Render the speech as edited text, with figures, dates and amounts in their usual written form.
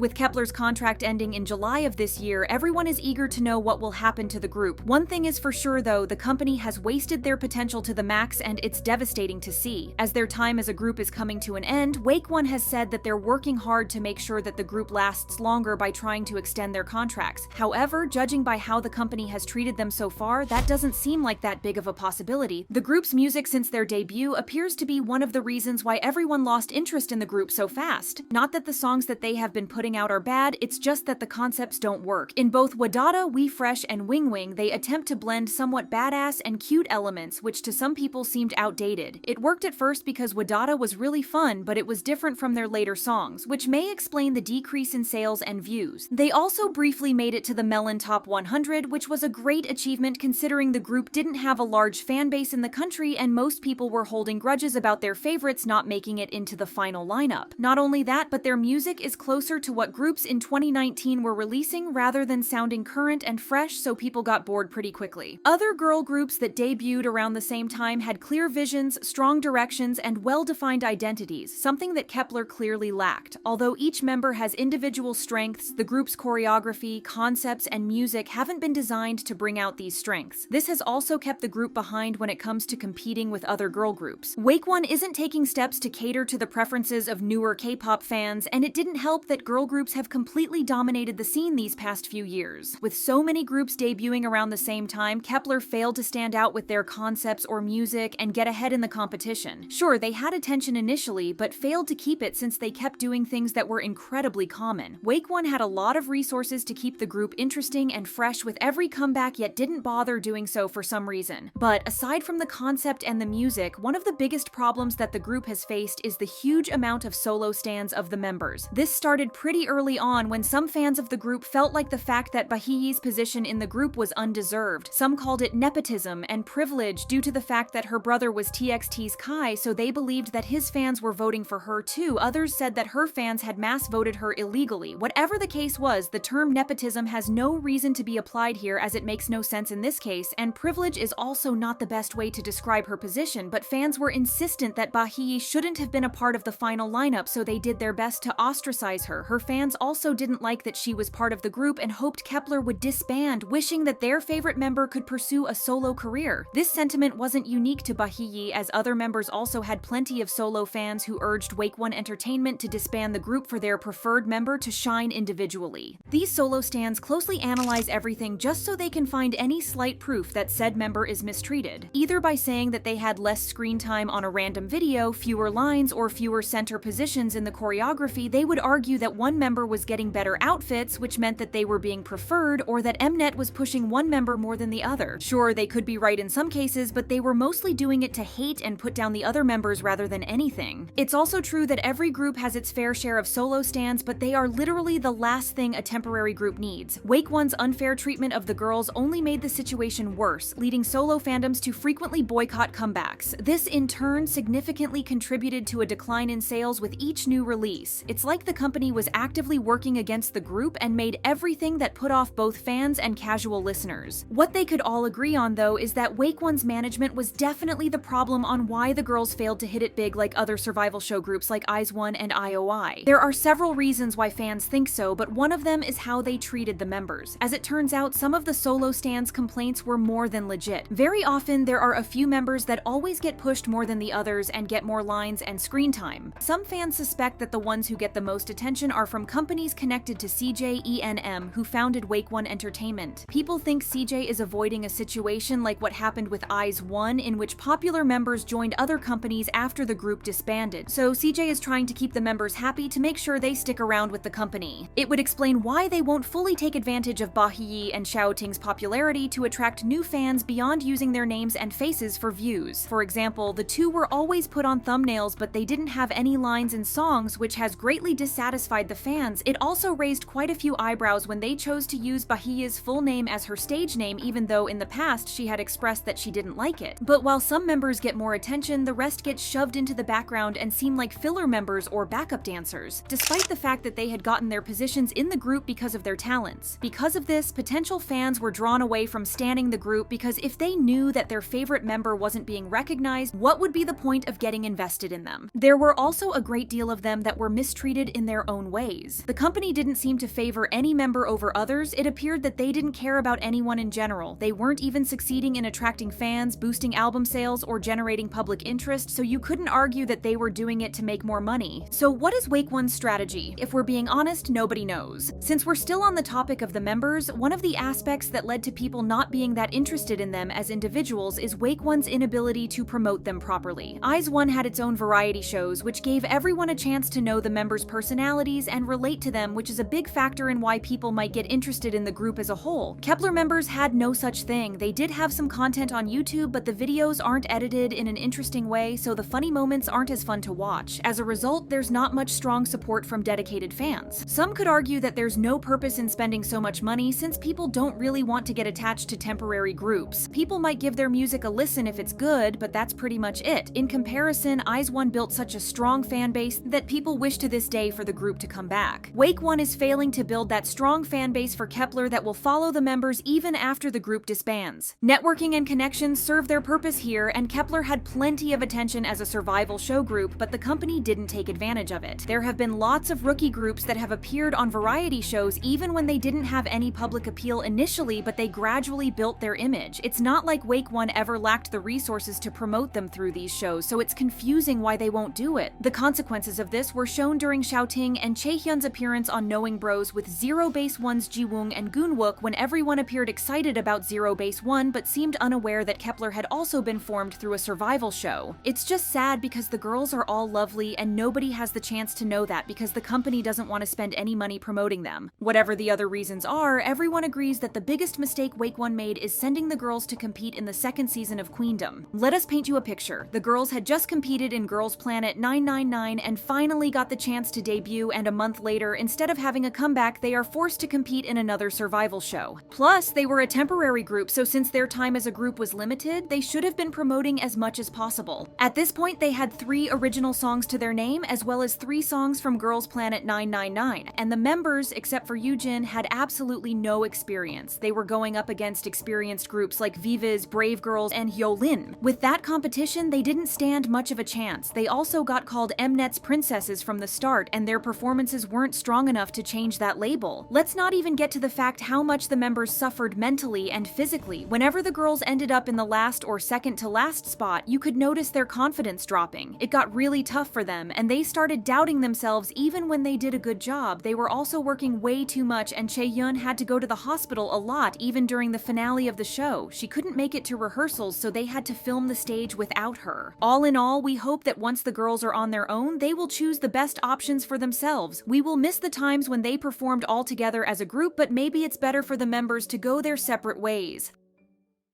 With Kep1er's contract ending in July of this year, everyone is eager to know what will happen to the group. One thing is for sure though, the company has wasted their potential to the max and it's devastating to see. As their time as a group is coming to an end, KOOKIELIT has said that they're working hard to make sure that the group lasts longer by trying to extend their contracts. However, judging by how the company has treated them so far, that doesn't seem like that big of a possibility. The group's music since their debut appears to be one of the reasons why everyone lost interest in the group so fast. Not that the songs that they have been putting out are bad, it's just that the concepts don't work. In both Wadada, We Fresh, and Wing Wing, they attempt to blend somewhat badass and cute elements, which to some people seemed outdated. It worked at first because Wadada was really fun, but it was different from their later songs, which may explain the decrease in sales and views. They also briefly made it to the Melon Top 100, which was a great achievement considering the group didn't have a large fan base in the country and most people were holding grudges about their favorites not making it into the final lineup. Not only that, but their music is closer to what groups in 2019 were releasing rather than sounding current and fresh, so people got bored pretty quickly. Other girl groups that debuted around the same time had clear visions, strong directions, and well-defined identities, something that Kep1er clearly lacked. Although each member has individual strengths, the group's choreography, concepts, and music haven't been designed to bring out these strengths. This has also kept the group behind when it comes to competing with other girl groups. KOOKIELIT isn't taking steps to cater to the preferences of newer K-pop fans, and it didn't help that girl groups have completely dominated the scene these past few years. With so many groups debuting around the same time, Kep1er failed to stand out with their concepts or music and get ahead in the competition. Sure, they had attention initially, but failed to keep it since they kept doing things that were incredibly common. KOOKIELIT had a lot of resources to keep the group interesting and fresh with every comeback, yet didn't bother doing so for some reason. But aside from the concept and the music, one of the biggest problems that the group has faced is the huge amount of solo stans of the members. This started pretty early on when some fans of the group felt like the fact that Bahiyi's position in the group was undeserved. Some called it nepotism and privilege due to the fact that her brother was TXT's Kai, so they believed that his fans were voting for her too. Others said that her fans had mass voted her illegally. Whatever the case was, the term nepotism has no reason to be applied here as it makes no sense in this case, and privilege is also not the best way to describe her position, but fans were insistent that Bahiyi shouldn't have been a part of the final lineup, so they did their best to ostracize her. Her fans also didn't like that she was part of the group and hoped Kep1er would disband, wishing that their favorite member could pursue a solo career. This sentiment wasn't unique to Bahiyi, as other members also had plenty of solo fans who urged KOOKIELIT Entertainment to disband the group for their preferred member to shine individually. These solo stans closely analyze everything just so they can find any slight proof that said member is mistreated, either by saying that they had less screen time on a random video, fewer lines, or fewer center positions in the choreography. They would argue that one member was getting better outfits, which meant that they were being preferred, or that Mnet was pushing one member more than the other. Sure, they could be right in some cases, but they were mostly doing it to hate and put down the other members rather than anything. It's also true that every group has its fair share of solo stans, but they are literally the last thing a temporary group needs. KOOKIELIT's unfair treatment of the girls only made the situation worse, leading solo fandoms to frequently boycott comebacks. This in turn significantly contributed to a decline in sales with each new release. It's like the company was actively working against the group and made everything that put off both fans and casual listeners. What they could all agree on though is that KOOKIELIT's management was definitely the problem on why the girls failed to hit it big like other survival show groups like IZ*ONE and IOI. There are several reasons why fans think so, but one of them is how they treated the members. As it turns out, some of the solo stans' complaints were more than legit. Very often, there are a few members that always get pushed more than the others and get more lines and screen time. Some fans suspect that the ones who get the most attention are from companies connected to CJ who founded KOOKIELIT Entertainment. People think CJ is avoiding a situation like what happened with IZ*ONE, in which popular members joined other companies after the group disbanded. So CJ is trying to keep the members happy to make sure they stick around with the company. It would explain why they won't fully take advantage of Bahiyi and Xiaoting's popularity to attract new fans beyond using their names and faces for views. For example, the two were always put on thumbnails, but they didn't have any lines in songs, which has greatly dissatisfied the fans. It also raised quite a few eyebrows when they chose to use Bahiyi's full name as her stage name, even though in the past she had expressed that she didn't like it. But while some members get more attention, the rest get shoved into the background and seem like filler members or backup dancers, despite the fact that they had gotten their positions in the group because of their talents. Because of this, potential fans were drawn away from standing the group because if they knew that their favorite member wasn't being recognized, what would be the point of getting invested in them? There were also a great deal of them that were mistreated in their own way. days. The company didn't seem to favor any member over others. It appeared that they didn't care about anyone in general. They weren't even succeeding in attracting fans, boosting album sales, or generating public interest, so you couldn't argue that they were doing it to make more money. So what is Wake1's strategy? If we're being honest, nobody knows. Since we're still on the topic of the members, one of the aspects that led to people not being that interested in them as individuals is Wake1's inability to promote them properly. IZ*ONE had its own variety shows, which gave everyone a chance to know the members' personalities and relate to them, which is a big factor in why people might get interested in the group as a whole. Kep1er members had no such thing. They did have some content on YouTube, but the videos aren't edited in an interesting way, so the funny moments aren't as fun to watch. As a result, there's not much strong support from dedicated fans. Some could argue that there's no purpose in spending so much money since people don't really want to get attached to temporary groups. People might give their music a listen if it's good, but that's pretty much it. In comparison, IZ*ONE built such a strong fan base that people wish to this day for the group to come back. Wake1 is failing to build that strong fan base for Kep1er that will follow the members even after the group disbands. Networking and connections serve their purpose here, and Kep1er had plenty of attention as a survival show group, but the company didn't take advantage of it. There have been lots of rookie groups that have appeared on variety shows even when they didn't have any public appeal initially, but they gradually built their image. It's not like Wake1 ever lacked the resources to promote them through these shows, so it's confusing why they won't do it. The consequences of this were shown during Xiaoting and Chaehyun's appearance on Knowing Bros with Zero Base One's Jiwoong and Goonwook when everyone appeared excited about Zero Base One but seemed unaware that Kep1er had also been formed through a survival show. It's just sad because the girls are all lovely and nobody has the chance to know that because the company doesn't want to spend any money promoting them. Whatever the other reasons are, everyone agrees that the biggest mistake Wake1 made is sending the girls to compete in the second season of Queendom. Let us paint you a picture. The girls had just competed in Girls Planet 999 and finally got the chance to debut, and a month later, instead of having a comeback, they are forced to compete in another survival show. Plus, they were a temporary group, so since their time as a group was limited, they should have been promoting as much as possible. At this point, they had 3 original songs to their name, as well as 3 songs from Girls Planet 999, and the members, except for Yoojin, had absolutely no experience. They were going up against experienced groups like Viva's, Brave Girls, and Hyolyn. With that competition, they didn't stand much of a chance. They also got called Mnet's princesses from the start, and their performances weren't strong enough to change that label. Let's not even get to the fact how much the members suffered mentally and physically. Whenever the girls ended up in the last or second to last spot, you could notice their confidence dropping. It got really tough for them, and they started doubting themselves even when they did a good job. They were also working way too much, and Chaehyun had to go to the hospital a lot even during the finale of the show. She couldn't make it to rehearsals, so they had to film the stage without her. All in all, we hope that once the girls are on their own, they will choose the best options for themselves. We will miss the times when they performed all together as a group, but maybe it's better for the members to go their separate ways.